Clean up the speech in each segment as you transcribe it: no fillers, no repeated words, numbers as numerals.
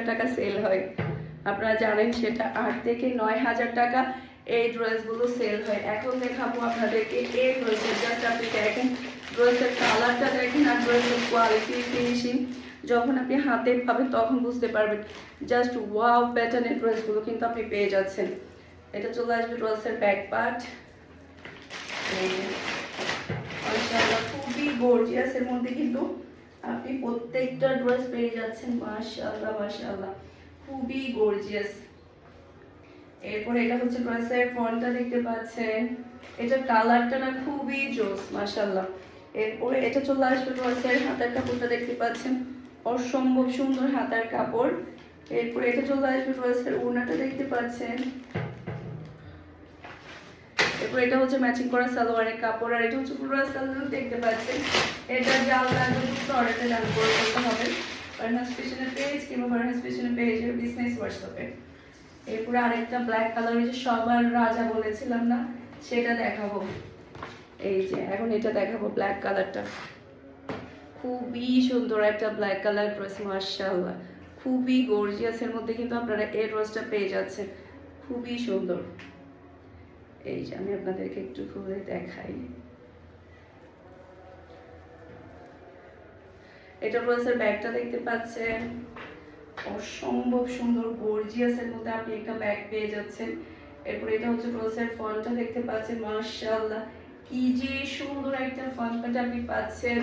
টাকা সেল হয়, আপনারা জানেন সেটা 8 থেকে 9,000 টাকা এই ড্রেসগুলো সেল হয়। এখন দেখাবো আপনাদেরকে এই ড্রেসের, জাস্ট আপনি দেখেন ড্রেসের কালারটা দেখেন আর ড্রেসের কোয়ালিটি ফিনিশিং যখন আপনি হাতে পাবেন তখন বুঝতে পারবেন। জাস্ট ওয়াও প্যাটার্নের ড্রেসগুলো কিন্তু আপনি পেয়ে যাচ্ছেন। এটা চলে আসবে ড্রেসের ব্যাক পার্ট, মাশাআল্লাহ খুবই গর্জিয়াস। এর মধ্যে কিন্তু আপনি প্রত্যেকটা ড্রেস পেয়ে যাচ্ছেন, মাশাআল্লাহ মাশাআল্লাহ খুবই গর্জিয়াস। এরপর এটা হচ্ছে ড্রেসের ফ্রন্টটা দেখতে পাচ্ছেন, এটা কালারটা না খুবই জোস মাশাআল্লাহ। এরপরে এটা চলে আসবে ড্রেসের হাতার কাপড়টা দেখতে পাচ্ছেন, অসম্ভব সুন্দর হাতার কাপড়। এরপর এটা চলে আসবে ড্রেসের ওড়নাটা দেখতে পাচ্ছেন। এরপর এটা হচ্ছে ম্যাচিং করা সালোয়ারের কাপড়, আর এটা হচ্ছে পুরো সালোয়ার দেখতে পাচ্ছেন। এটা জাল লাগবে দুটো অর্ডারটা ডান করে দিতে হবে ফারহাস ফ্যাশনের পেজ কিংবা ফারহাস ফ্যাশনের পেজের বিজনেস হোয়াটসঅ্যাপে। এরপরে আরেকটা ব্ল্যাক কালারের যে সবার রাজা বলেছিলাম না, সেটা দেখাবো। এই যে এখন এটা দেখাবো ব্ল্যাক কালারটা, খুবই সুন্দর একটা ব্ল্যাক কালার ড্রেস মাশাআল্লাহ, খুবই গর্জিয়াস। এর মধ্যে কিন্তু আপনারা এই ড্রেসটা পেয়ে যাচ্ছেন, খুবই সুন্দর। এই যে আমি আপনাদেরকে একটু খুলে দেখাই, এটা ড্রেসের ব্যাগটা দেখতে পাচ্ছেন, অসম্ভব সুন্দর গর্জিয়াস। এর মধ্যে আপনি একটা ব্যাগ পেয়ে যাচ্ছেন। এরপর এটা হচ্ছে ড্রেসের ফন্টটা দেখতে পাচ্ছেন, মাশাআল্লাহ কি যে সুন্দর একটা ফন্ট আপনি পাচ্ছেন।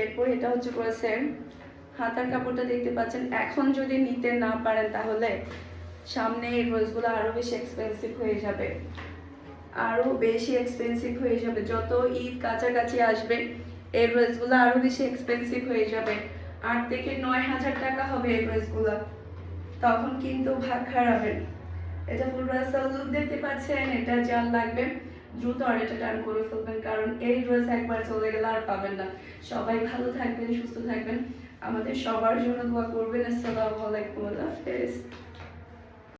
এরপর এটা হচ্ছে ড্রেসের হাতার কাপড়টা দেখতে পাচ্ছেন। এখন যদি নিতে না পারেন তাহলে সামনে এই ড্রেসগুলো আরো বেশি এক্সপেন্সিভ হয়ে যাবে, আরো বেশি এক্সপেন্সিভ হয়ে যাবে। যত ঈদ কাছাকাছি আসবে এই ড্রেসগুলো আরো বেশি এক্সপেন্সিভ হয়ে যাবে। 8 থেকে 9,000 টাকা হবে এই ড্রেসগুলো, তখন কিন্তু ভাগ খারাপেন। এটা ফুল ড্রেসের লুক দেখতে পাচ্ছেন। এটা যার লাগবে দ্রুত অর্ডারটা ডান করে ফেলবেন, কারণ এই ড্রেস একবার চলে গেলে আর পাবেন না। সবাই ভালো থাকবেন, সুস্থ থাকবেন, আমাদের সবার জন্য দোয়া করবেন। আসসালামু আলাইকুম, আল্লাহ হাফেজ।